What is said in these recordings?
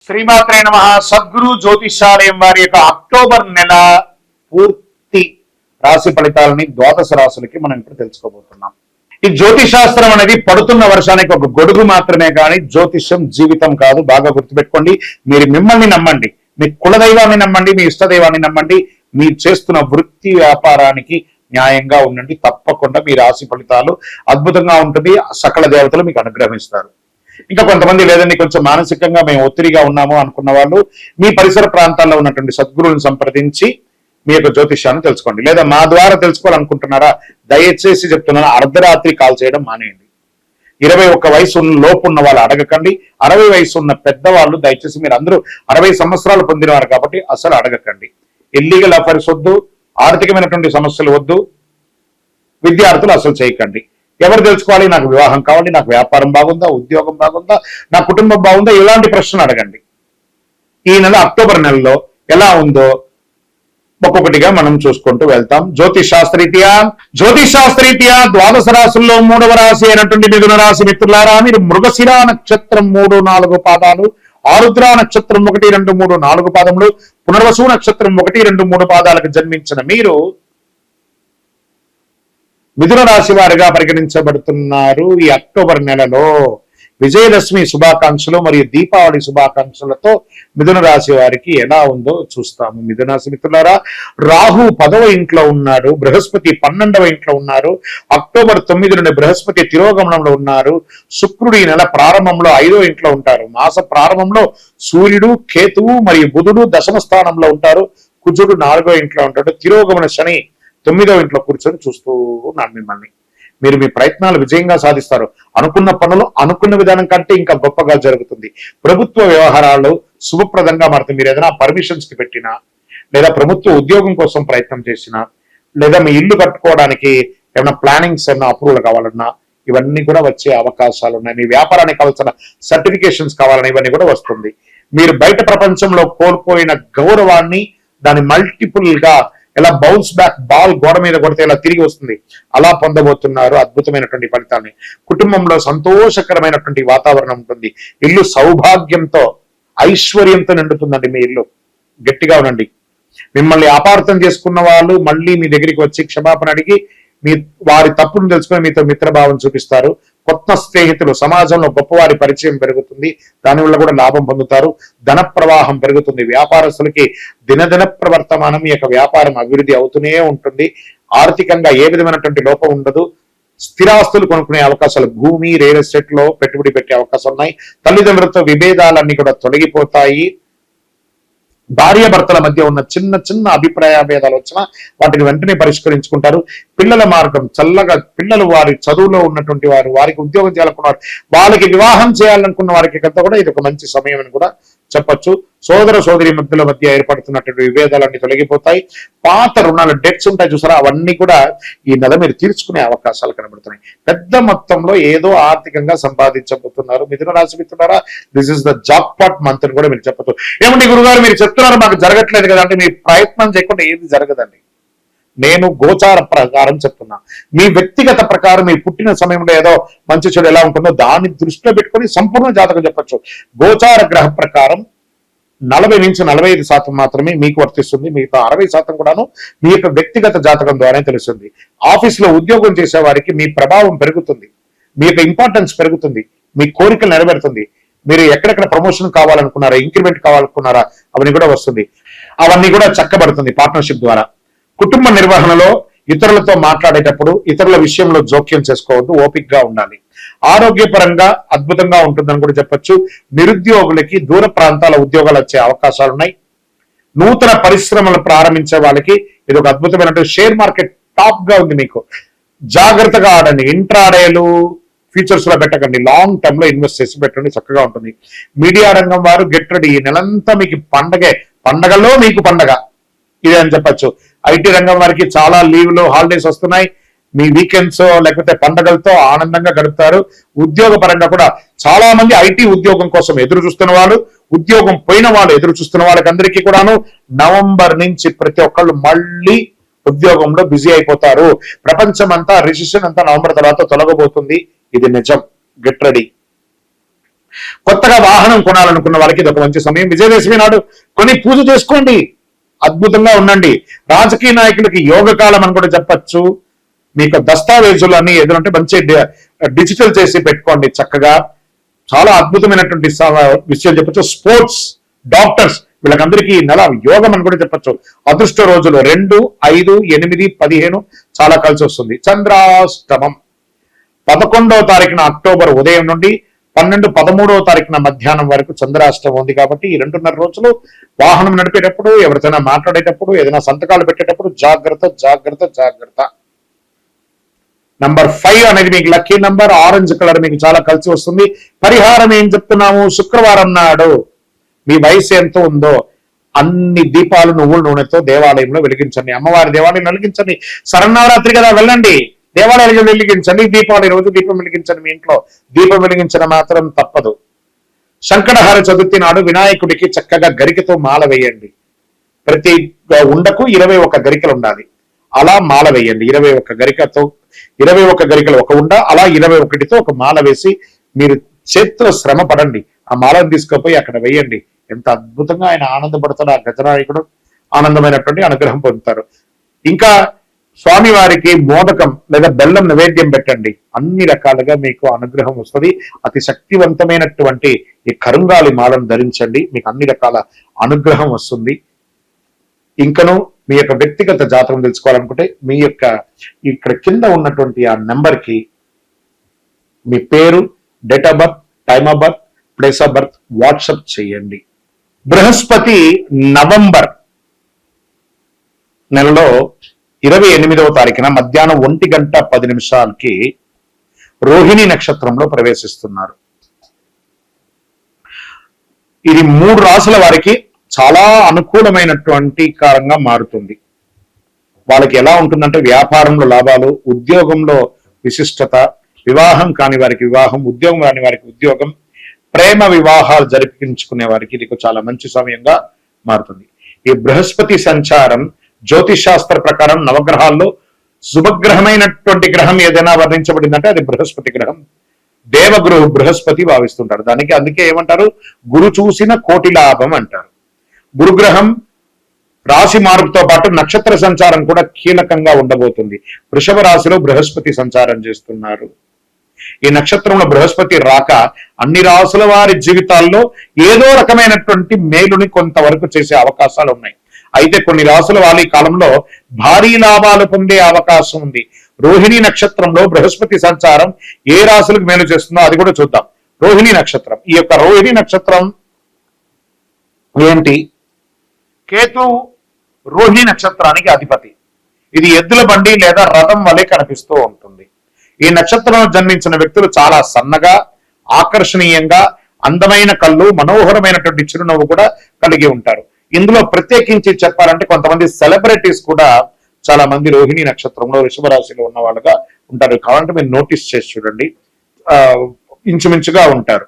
శ్రీమాత్రే నమః. సద్గురు జ్యోతిషాలయం వారి యొక్క అక్టోబర్ నెల పూర్తి రాశి ఫలితాలని ద్వాదశ రాశులకి మనం ఇప్పుడు తెలుసుకోబోతున్నాం. ఈ జ్యోతిషాస్త్రం అనేది పడుతున్న వర్షానికి ఒక గొడుగు మాత్రమే కానీ జ్యోతిష్యం జీవితం కాదు. బాగా గుర్తుపెట్టుకోండి. మీరు మిమ్మల్ని నమ్మండి, మీ కులదైవాన్ని నమ్మండి, మీ ఇష్టదైవాన్ని నమ్మండి. మీరు చేస్తున్న వృత్తి వ్యాపారానికి న్యాయంగా ఉండండి. తప్పకుండా మీ రాశి ఫలితాలు అద్భుతంగా ఉంటుంది. సకల దేవతలు మీకు అనుగ్రహిస్తారు. ఇంకా కొంతమంది లేదండి కొంచెం మానసికంగా మేము ఒత్తిడిగా ఉన్నాము అనుకున్న వాళ్ళు మీ పరిసర ప్రాంతాల్లో ఉన్నటువంటి సద్గురువులను సంప్రదించి మీ యొక్క జ్యోతిష్యాన్ని తెలుసుకోండి. లేదా మా ద్వారా తెలుసుకోవాలనుకుంటున్నారా, దయచేసి చెప్తున్నాను, అర్ధరాత్రి కాల్ చేయడం మానేయండి. 21 వయసు లోపు ఉన్న వాళ్ళు అడగకండి. 60 వయసు ఉన్న పెద్దవాళ్ళు దయచేసి, మీరు అందరూ 60 సంవత్సరాలు పొందినవారు కాబట్టి అసలు అడగకండి. ఇల్లీగల్ అఫైర్స్ వద్దు, ఆర్థికమైనటువంటి సమస్యలు వద్దు, విద్యార్థులు అసలు చేయకండి. ఎవరు తెలుసుకోవాలి, నాకు వివాహం కావాలి, నాకు వ్యాపారం బాగుందా, ఉద్యోగం బాగుందా, నా కుటుంబం బాగుందా, ఇలాంటి ప్రశ్నలు అడగండి. ఈ నెల అక్టోబర్ నెలలో ఎలా ఉందో ఒక్కొక్కటిగా మనం చూసుకుంటూ వెళ్తాం. జ్యోతిషాస్త్రరీత్యా ద్వాదశ రాశుల్లో 3వ రాశి అయినటువంటి మిథున రాశి మిత్రులారా, మీరు మృగశిర నక్షత్రం 3, 4 పాదాలు, ఆరుద్ర నక్షత్రం 1, 2, 3, 4 పాదములు, పునర్వసు నక్షత్రం 1, 2, 3 పాదాలకు జన్మించిన మీరు మిథున రాశి వారిగా పరిగణించబడుతున్నారు. ఈ అక్టోబర్ నెలలో విజయదశమి శుభాకాంక్షలు మరియు దీపావళి శుభాకాంక్షలతో మిథున రాశి వారికి ఎలా ఉందో చూస్తాము. మిథున రాశి మిత్రులారా, రాహు 10వ ఇంట్లో ఉన్నాడు, బృహస్పతి 12వ ఇంట్లో ఉన్నారు. అక్టోబర్ 9 నుండి బృహస్పతి తిరోగమనంలో ఉన్నారు. శుక్రుడు ఈ నెల ప్రారంభంలో 5వ ఇంట్లో ఉంటారు. మాస ప్రారంభంలో సూర్యుడు, కేతువు మరియు బుధుడు దశమ స్థానంలో ఉంటారు. కుజుడు 4వ ఇంట్లో ఉంటాడు. తిరోగమన శని 9వ ఇంట్లో కూర్చొని చూస్తూ ఉన్నాను మిమ్మల్ని. మీరు మీ ప్రయత్నాలు విజయంగా సాధిస్తారు. అనుకున్న పనులు అనుకున్న విధానం కంటే ఇంకా గొప్పగా జరుగుతుంది. ప్రభుత్వ వ్యవహారాలు శుభప్రదంగా మారుతుంది. మీరు ఏదైనా పర్మిషన్స్ కి పెట్టినా, లేదా ప్రభుత్వ ఉద్యోగం కోసం ప్రయత్నం చేసినా, లేదా మీ ఇల్లు కట్టుకోవడానికి ఏమైనా ప్లానింగ్స్ ఏమైనా అప్రూవల్ కావాలన్నా ఇవన్నీ కూడా వచ్చే అవకాశాలు ఉన్నాయి. మీ వ్యాపారానికి కావాల్సిన సర్టిఫికేషన్స్ కావాలన్నా ఇవన్నీ కూడా వస్తుంది. మీరు బయట ప్రపంచంలో కోల్పోయిన గౌరవాన్ని దాని మల్టిపుల్ గా ఎలా బౌన్స్ బ్యాక్ బాల్ గోడ మీద కొడితే ఎలా తిరిగి వస్తుంది, అలా పొందబోతున్నారు అద్భుతమైనటువంటి ఫలితాన్ని. కుటుంబంలో సంతోషకరమైనటువంటి వాతావరణం ఉంటుంది. ఇల్లు సౌభాగ్యంతో ఐశ్వర్యంతో నిండుతుందండి. మీ ఇల్లు గట్టిగా ఉండండి. మిమ్మల్ని అపార్థం చేసుకున్న వాళ్ళు మళ్ళీ మీ దగ్గరికి వచ్చి క్షమాపణ అడిగి మీ వారి తప్పును తెలుసుకొని మీతో మిత్రభావం చూపిస్తారు. కొత్త స్నేహితులు, సమాజంలో గొప్పవారి పరిచయం పెరుగుతుంది. దానివల్ల కూడా లాభం పొందుతారు. ధన ప్రవాహం పెరుగుతుంది. వ్యాపారస్తులకి దినదిన ప్రవర్తమానం ఈ యొక్క వ్యాపారం అభివృద్ధి అవుతూనే ఉంటుంది. ఆర్థికంగా ఏ విధమైనటువంటి లోపం ఉండదు. స్థిరాస్తులు కొనుక్కునే అవకాశాలు, భూమి రియల్ ఎస్టేట్ లో పెట్టుబడి పెట్టే అవకాశాలు ఉన్నాయి. తల్లిదండ్రులతో విభేదాలన్నీ కూడా తొలగిపోతాయి. భార్యాభర్తల మధ్య ఉన్న చిన్న చిన్న అభిప్రాయ భేదాలు వచ్చినా వాటిని వెంటనే పరిష్కరించుకుంటారు. పిల్లల మార్గం చల్లగా, పిల్లలు వారి చదువులో ఉన్నటువంటి వారు, వారికి ఉద్యోగం చేయాలనుకున్నారు, వాళ్ళకి వివాహం చేయాలనుకున్న వారికి కంటే కూడా ఇది ఒక మంచి సమయం అని కూడా చెప్పొచ్చు. సోదర సోదరి మధ్య ఏర్పడుతున్నటువంటి విభేదాలన్నీ తొలగిపోతాయి. పాత రుణాలు, డెట్స్ ఉంటాయి చూసారా, అవన్నీ కూడా ఈ నెల మీరు తీర్చుకునే అవకాశాలు కనబడుతున్నాయి. పెద్ద మొత్తంలో ఏదో ఆర్థికంగా సంపాదించబోతున్నారు. మిథున రాశి మిత్రులారా, this is the jackpot month అని కూడా మీరు చెప్పచ్చు. ఏమండి గురుగారు మీరు చెప్తున్నారు మాకు జరగట్లేదు కదా అంటే, మీ ప్రయత్నం చేయకుండా ఏది జరగదండి. నేను గోచార ప్రకారం చెప్తున్నా. మీ వ్యక్తిగత ప్రకారం మీ పుట్టిన సమయంలో ఏదో మంచి చెడు ఎలా ఉంటుందో దాన్ని దృష్టిలో పెట్టుకొని సంపూర్ణ జాతకం చెప్పచ్చు. గోచార గ్రహ ప్రకారం 40 నుంచి 45% మాత్రమే మీకు వర్తిస్తుంది. మిగతా 60% కూడాను మీ యొక్క వ్యక్తిగత జాతకం ద్వారానే తెలుస్తుంది. ఆఫీసులో ఉద్యోగం చేసే వారికి మీ ప్రభావం పెరుగుతుంది, మీ యొక్క ఇంపార్టెన్స్ పెరుగుతుంది, మీ కోరికలు నెరవేరుతుంది. మీరు ఎక్కడెక్కడ ప్రమోషన్ కావాలనుకున్నారా, ఇంక్రిమెంట్ కావాలనుకున్నారా, అవన్నీ కూడా వస్తుంది. అవన్నీ కూడా చక్కబడుతుంది పార్ట్నర్షిప్ ద్వారా. కుటుంబ నిర్వహణలో ఇతరులతో మాట్లాడేటప్పుడు ఇతరుల విషయంలో జోక్యం చేసుకోవద్దు, ఓపికగా ఉండాలి. ఆరోగ్యపరంగా అద్భుతంగా ఉంటుందని కూడా చెప్పొచ్చు. నిరుద్యోగులకి దూర ప్రాంతాల ఉద్యోగాలు వచ్చే అవకాశాలు ఉన్నాయి. నూతన పరిశ్రమలు ప్రారంభించే వాళ్ళకి ఇది ఒక అద్భుతమైనటువంటి షేర్ మార్కెట్ టాప్ గా ఉంది. మీకు జాగ్రత్తగా ఆడండి. ఇంట్రాడేలు ఫ్యూచర్స్ లో పెట్టకండి. లాంగ్ టర్మ్ లో ఇన్వెస్ట్ చేసి పెట్టండి, చక్కగా ఉంటుంది. మీడియా రంగం వారు గెట్ రెడీ. ఈ నెలంతా మీకు పండగే, పండగలో మీకు పండగ ఇదే అని చెప్పచ్చు. ఐటీ రంగం వారికి చాలా లీవ్లు, హాలిడేస్ వస్తున్నాయి. మీ వీకెండ్స్ లేకపోతే పండగలతో ఆనందంగా గడుపుతారు. ఉద్యోగ పరంగా కూడా చాలా మంది ఐటీ ఉద్యోగం కోసం ఎదురు చూస్తున్న వాళ్ళు, ఉద్యోగం పోయిన వాళ్ళు ఎదురు చూస్తున్న వాళ్ళకి అందరికీ కూడాను నవంబర్ నుంచి ప్రతి ఒక్కళ్ళు మళ్ళీ ఉద్యోగంలో బిజీ అయిపోతారు. ప్రపంచం అంతా రిసెషన్ అంతా నవంబర్ తర్వాత తొలగబోతుంది. ఇది నిజం. Get ready. కొత్తగా వాహనం కొనాలనుకున్న వాళ్ళకి ఇది ఒక మంచి సమయం. విజయదశమి నాడు కొని పూజ చేసుకోండి, అద్భుతంగా ఉండండి. రాజకీయ నాయకులకి యోగ కాలం అని కూడా చెప్పచ్చు. మీకు దస్తావేజులు అన్ని ఏదంటే మంచి డిజిటల్ చేసి పెట్టుకోండి చక్కగా, చాలా అద్భుతమైనటువంటి విషయం చెప్పచ్చు. స్పోర్ట్స్, డాక్టర్స్ వీళ్ళకందరికీ నెల యోగం అని కూడా చెప్పచ్చు. అదృష్ట రోజులు 2, 5, 8, 15 చాలా కలిసి వస్తుంది. చంద్రాష్టమం 11వ తారీఖున అక్టోబర్ ఉదయం నుండి 12, 13వ తారీఖున మధ్యాహ్నం వరకు చంద్రాష్టమం ఉంది. కాబట్టి ఈ 2.5 రోజులు వాహనం నడిపేటప్పుడు, ఎవరితోనా మాట్లాడేటప్పుడు, ఏదైనా సంతకాలు పెట్టేటప్పుడు జాగ్రత్త జాగ్రత్త జాగ్రత్త. నంబర్ 5 అనేది మీకు లక్కీ నంబర్. ఆరెంజ్ కలర్ మీకు చాలా కలిసి వస్తుంది. పరిహారం ఏం చెప్తున్నాము, శుక్రవారం నాడు మీ వయసు ఎంత ఉందో అన్ని దీపాలు నువ్వుల నూనెతో దేవాలయంలో వెలిగించండి. అమ్మవారి దేవాలయం వెలిగించండి. శరన్నవరాత్రి కదా, వెళ్ళండి దేవాలయాలు వెలిగించండి. దీపావళి రోజు దీపం వెలిగించండి. మీ ఇంట్లో దీపం వెలిగించడం మాత్రం తప్పదు. సంకటహార చతుర్థి నాడు వినాయకుడికి చక్కగా గరికతో మాల వేయండి. ప్రతి ఉండకు 21 గరికలు ఉండాలి. అలా మాల వేయండి. 21 గరికతో 21 గరికలు ఒక ఉండ, అలా 21తో ఒక మాల వేసి మీరు చేత్తో శ్రమ పడండి. ఆ మాలను తీసుకుపోయి అక్కడ వేయండి. ఎంత అద్భుతంగా ఆయన ఆనందపడతాడు. ఆ గజనాయకుడు ఆనందమైనటువంటి అనుగ్రహం పొందుతారు. ఇంకా స్వామివారికి మోదకం లేదా బెల్లం నైవేద్యం పెట్టండి. అన్ని రకాలుగా మీకు అనుగ్రహం వస్తుంది. అతి శక్తివంతమైనటువంటి ఈ కరుంగాలి మాలను ధరించండి, మీకు అన్ని రకాల అనుగ్రహం వస్తుంది. ఇంకను మీ యొక్క వ్యక్తిగత జాతకం తెలుసుకోవాలనుకుంటే మీ యొక్క ఇక్కడ కింద ఉన్నటువంటి ఆ నెంబర్కి మీ పేరు, date of birth, time of birth, place of birth WhatsApp చేయండి. బృహస్పతి నవంబర్ నెలలో 28వ తారీఖున మధ్యాహ్నం 1:10 రోహిణి నక్షత్రంలో ప్రవేశిస్తున్నారు. ఇది 3 రాసుల వారికి చాలా అనుకూలమైనటువంటి కారంగా మారుతుంది. వాళ్ళకి ఎలా ఉంటుందంటే వ్యాపారంలో లాభాలు, ఉద్యోగంలో విశిష్టత, వివాహం కాని వారికి వివాహం, ఉద్యోగం కాని వారికి ఉద్యోగం, ప్రేమ వివాహాలు జరిపించుకునే వారికి ఇది చాలా మంచి సమయంగా మారుతుంది. ఈ బృహస్పతి సంచారం జ్యోతిష్ శాస్త్ర ప్రకారం నవగ్రహాల్లో శుభగ్రహమైనటువంటి గ్రహం ఏదైనా వర్ణించబడిందంటే అది బృహస్పతి గ్రహం. దేవగురు బృహస్పతి భావిస్తుంటారు. అందుకే ఏమంటారు, గురు చూసిన కోటి లాభం అంటారు. గురుగ్రహం రాశి మార్పుతో పాటు నక్షత్ర సంచారం కూడా కీలకంగా ఉండబోతుంది. వృషభ రాశిలో బృహస్పతి సంచారం చేస్తున్నారు. ఈ నక్షత్రంలో బృహస్పతి రాక అన్ని రాసుల వారి జీవితాల్లో ఏదో రకమైనటువంటి మేలుని కొంతవరకు చేసే అవకాశాలు ఉన్నాయి. అయితే కొన్ని రాసుల వారి కాలంలో భారీ లాభాలు పొందే అవకాశం ఉంది. రోహిణి నక్షత్రంలో బృహస్పతి సంచారం ఏ రాశులకు మేలు చేస్తుందో అది కూడా చూద్దాం. రోహిణి నక్షత్రం, ఈ యొక్క రోహిణి నక్షత్రం ఏంటి? కేతు రోహిణి నక్షత్రానికి అధిపతి. ఇది ఎద్దుల బండి లేదా రథం వలె కనిపిస్తూ ఉంటుంది. ఈ నక్షత్రంలో జన్మించిన వ్యక్తులు చాలా సన్నగా, ఆకర్షణీయంగా, అందమైన కళ్ళు, మనోహరమైనటువంటి చిరునవ్వు కూడా కలిగి ఉంటారు. ఇందులో ప్రత్యేకించి చెప్పాలంటే కొంతమంది సెలబ్రిటీస్ కూడా చాలా మంది రోహిణి నక్షత్రంలో వృషభ రాశిలో ఉన్న వాళ్ళుగా ఉంటారు. కావాలంటే మీరు నోటీస్ చేసి చూడండి, ఇంచుమించుగా ఉంటారు.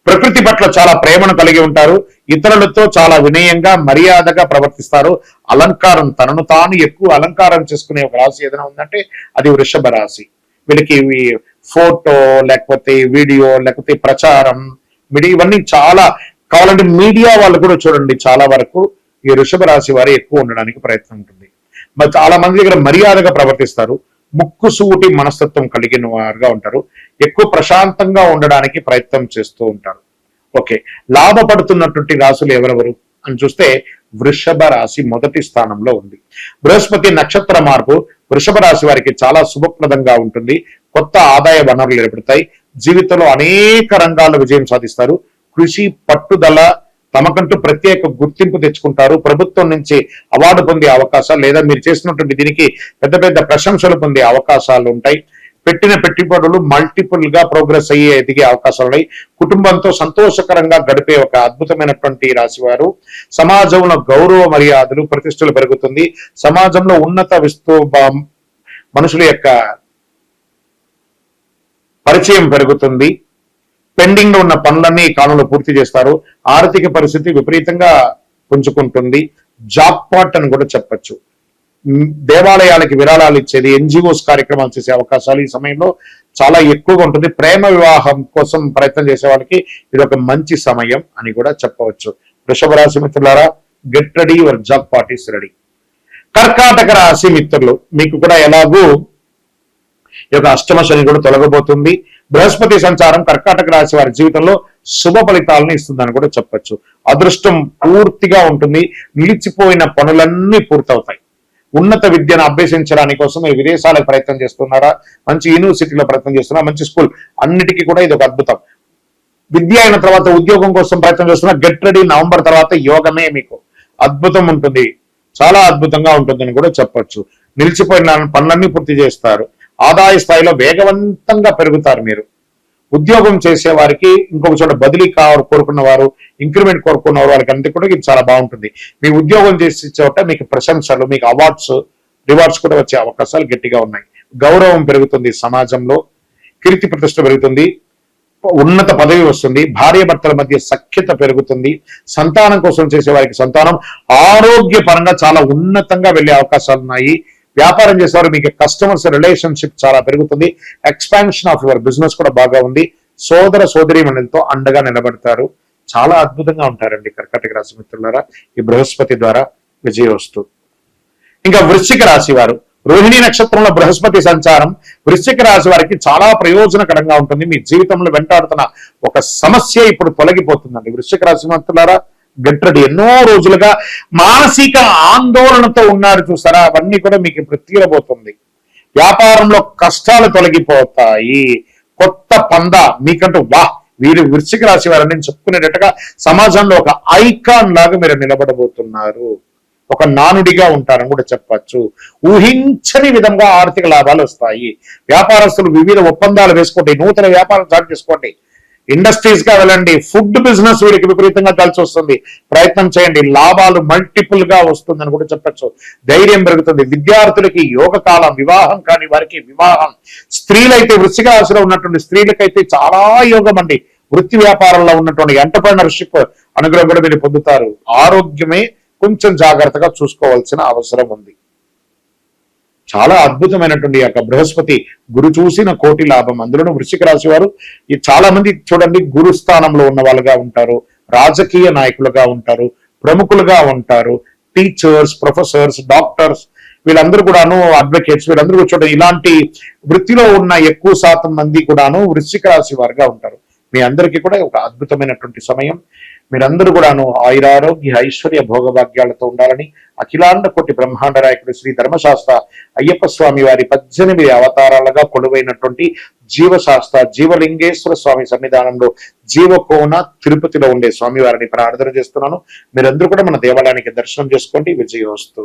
ప్రకృతి పట్ల చాలా ప్రేమను కలిగి ఉంటారు. ఇతరులతో చాలా వినయంగా, మర్యాదగా ప్రవర్తిస్తారు. అలంకారం, తనను తాను ఎక్కువ అలంకారం చేసుకునే ఒక రాశి ఏదైనా ఉందంటే అది వృషభ రాశి. వీళ్ళకి ఫోటో, లేకపోతే వీడియో, లేకపోతే ప్రచారం, ఇవన్నీ చాలా కావాలంటే మీడియా వాళ్ళు కూడా చూడండి, చాలా వరకు ఈ వృషభ రాశి వారు ఎక్కువ ఉండడానికి ప్రయత్నం ఉంటుంది. మరి చాలా మంది దగ్గర మర్యాదగా ప్రవర్తిస్తారు. ముక్కుసూటి మనస్తత్వం కలిగిన వారుగా ఉంటారు. ఎక్కువ ప్రశాంతంగా ఉండడానికి ప్రయత్నం చేస్తూ ఉంటారు. ఓకే, లాభపడుతున్నటువంటి రాశులు ఎవరెవరు అని చూస్తే వృషభ రాశి మొదటి స్థానంలో ఉంది. బృహస్పతి నక్షత్ర మార్పు వృషభ రాశి వారికి చాలా శుభప్రదంగా ఉంటుంది. కొత్త ఆదాయ వనరులు ఏర్పడతాయి. జీవితంలో అనేక రంగాల్లో విజయం సాధిస్తారు. కృషి, పట్టుదల, తమకంటూ ప్రత్యేక గుర్తింపు తెచ్చుకుంటారు. ప్రభుత్వం నుంచి అవార్డు పొందే అవకాశాలు లేదా మీరు చేసినటువంటి దీనికి పెద్ద పెద్ద ప్రశంసలు పొందే అవకాశాలు ఉంటాయి. పెట్టిన పెట్టుబడులు మల్టిపుల్ గా ప్రోగ్రెస్ అయ్యే ఎదిగే అవకాశాలు ఉన్నాయి. కుటుంబంతో సంతోషకరంగా గడిపే ఒక అద్భుతమైనటువంటి రాశి వారు. సమాజంలో గౌరవ మర్యాదలు, ప్రతిష్టలు పెరుగుతుంది. సమాజంలో ఉన్నత మనుషుల యొక్క పరిచయం పెరుగుతుంది. పెండింగ్ లో ఉన్న పనులన్నీ ఈ కాలంలో పూర్తి చేస్తారు. ఆర్థిక పరిస్థితి విపరీతంగా పుంజుకుంటుంది. జాబ్ పాట్ అని కూడా చెప్పచ్చు. దేవాలయాలకి విరాళాలు ఇచ్చేది, ఎన్జిఓస్ కార్యక్రమాలు చేసే అవకాశాలు ఈ సమయంలో చాలా ఎక్కువగా ఉంటుంది. ప్రేమ వివాహం కోసం ప్రయత్నం చేసే వాళ్ళకి ఇది ఒక మంచి సమయం అని కూడా చెప్పవచ్చు. వృషభ రాశి మిత్రులారా, get ready, your job parties ready. కర్కాటక రాశి మిత్రులు, మీకు కూడా ఎలాగూ ఈ యొక్క అష్టమ శని కూడా తొలగబోతుంది. బృహస్పతి సంచారం కర్కాటక రాశి వారి జీవితంలో శుభ ఫలితాలను ఇస్తుందని కూడా చెప్పొచ్చు. అదృష్టం పూర్తిగా ఉంటుంది. నిలిచిపోయిన పనులన్నీ పూర్తవుతాయి. ఉన్నత విద్యను అభ్యసించడానికి కోసం మీరు విదేశాలకు ప్రయత్నం చేస్తున్నారా, మంచి యూనివర్సిటీలో ప్రయత్నం చేస్తున్నారా, మంచి స్కూల్, అన్నిటికీ కూడా ఇది ఒక అద్భుతం. విద్య అయిన తర్వాత ఉద్యోగం కోసం ప్రయత్నం చేస్తున్నా, గెట్ రెడీ. నవంబర్ తర్వాత యోగమే మీకు అద్భుతం ఉంటుంది, చాలా అద్భుతంగా ఉంటుందని కూడా చెప్పొచ్చు. నిలిచిపోయిన పనులన్నీ పూర్తి చేస్తారు. ఆదాయ స్థాయిలో వేగవంతంగా పెరుగుతారు. మీరు ఉద్యోగం చేసే వారికి ఇంకొక చోట బదిలీ కోరుకున్న వారు, ఇంక్రిమెంట్ కోరుకున్న వారికి అంతా కూడా ఇది చాలా బాగుంటుంది. మీ ఉద్యోగం చేసే చోట మీకు ప్రశంసలు, మీకు అవార్డ్స్, రివార్డ్స్ కూడా వచ్చే అవకాశాలు గట్టిగా ఉన్నాయి. గౌరవం పెరుగుతుంది, సమాజంలో కీర్తి ప్రతిష్ట పెరుగుతుంది, ఉన్నత పదవి వస్తుంది, భార్య భర్తల మధ్య సఖ్యత పెరుగుతుంది. సంతానం కోసం చేసే వారికి సంతానం ఆరోగ్యపరంగా చాలా ఉన్నతంగా వెళ్లే అవకాశాలు ఉన్నాయి. వ్యాపారం చేసేవారు మీకు కస్టమర్స్ రిలేషన్షిప్ చాలా పెరుగుతుంది. ఎక్స్పాన్షన్ ఆఫ్ యువర్ బిజినెస్ కూడా బాగా ఉంది. సోదర సోదరీమణులతో అండగా నిలబడతారు. చాలా అద్భుతంగా ఉంటారండి కర్కాటక రాశి మిత్రులారా, ఈ బృహస్పతి ద్వారా విజయోస్తు. ఇంకా వృశ్చిక రాశి వారు, రోహిణి నక్షత్రంలో బృహస్పతి సంచారం వృశ్చిక రాశి వారికి చాలా ప్రయోజనకరంగా ఉంటుంది. మీ జీవితంలో వెంటాడుతున్న ఒక సమస్య ఇప్పుడు తొలగిపోతుందండి. వృశ్చిక రాశి మిత్రులారా, గెట్ రెడీ. ఎన్నో రోజులుగా మానసిక ఆందోళనతో ఉన్నారు చూసారా, అవన్నీ కూడా మీకు ఇప్పుడు తీరబోతుంది. వ్యాపారంలో కష్టాలు తొలగిపోతాయి. కొత్త పంద మీకంటూ వీరు వృశ్చిక రాశి వారిని నేను చెప్పుకునేటట్టుగా సమాజంలో ఒక ఐకాన్ లాగా మీరు నిలబడబోతున్నారు. ఒక నానుడిగా ఉంటారని కూడా చెప్పచ్చు. ఊహించని విధంగా ఆర్థిక లాభాలు వస్తాయి. వ్యాపారస్తులు వివిధ ఒప్పందాలు వేసుకోండి, నూతన వ్యాపారం స్టార్ట్ చేసుకోండి, ఇండస్ట్రీస్ గా వెళ్ళండి. ఫుడ్ బిజినెస్ వీరికి విపరీతంగా కలిసి వస్తుంది, ప్రయత్నం చేయండి. లాభాలు మల్టిపుల్ గా వస్తుందని కూడా చెప్పచ్చు. ధైర్యం పెరుగుతుంది. విద్యార్థులకి యోగ కాలం, వివాహం కాని వారికి వివాహం. స్త్రీలైతే వృశ్చిక రాశిలో ఉన్నటువంటి స్త్రీలకైతే చాలా యోగం అండి. వృత్తి వ్యాపారంలో ఉన్నటువంటి ఎంటర్‌ప్రెన్యూర్‌షిప్ అనుగ్రహం కూడా మీరు పొందుతారు. ఆరోగ్యమే కొంచెం జాగ్రత్తగా చూసుకోవాల్సిన అవసరం ఉంది. చాలా అద్భుతమైనటువంటి యొక్క బృహస్పతి గురు చూసిన కోటి లాభం. అందులోనూ వృశ్చిక రాశి వారు చాలా మంది చూడండి గురు స్థానంలో ఉన్న వాళ్ళుగా ఉంటారు, రాజకీయ నాయకులుగా ఉంటారు, ప్రముఖులుగా ఉంటారు, టీచర్స్, ప్రొఫెసర్స్, డాక్టర్స్, వీళ్ళందరూ కూడాను అడ్వకేట్స్, వీళ్ళందరూ చూడండి ఇలాంటి వృత్తిలో ఉన్న ఎక్కువ శాతం మంది కూడాను వృశ్చిక రాశి వారుగా ఉంటారు. మీ అందరికీ కూడా ఒక అద్భుతమైనటువంటి సమయం. మీరందరూ కూడాను ఆయురారోగ్య ఐశ్వర్య భోగభాగ్యాలతో ఉండాలని అఖిలాండ కోటి బ్రహ్మాండ నాయకుడు శ్రీ ధర్మశాస్త్ర అయ్యప్ప స్వామి వారి 18 అవతారాలుగా కొలువైనటువంటి జీవశాస్త్ర జీవలింగేశ్వర స్వామి సన్నిధానంలో జీవకోన తిరుపతిలో ఉండే స్వామి వారిని ప్రార్థన చేస్తున్నాను. మీరందరూ కూడా మన దేవాలయానికి దర్శనం చేసుకోండి. విజయోస్తు.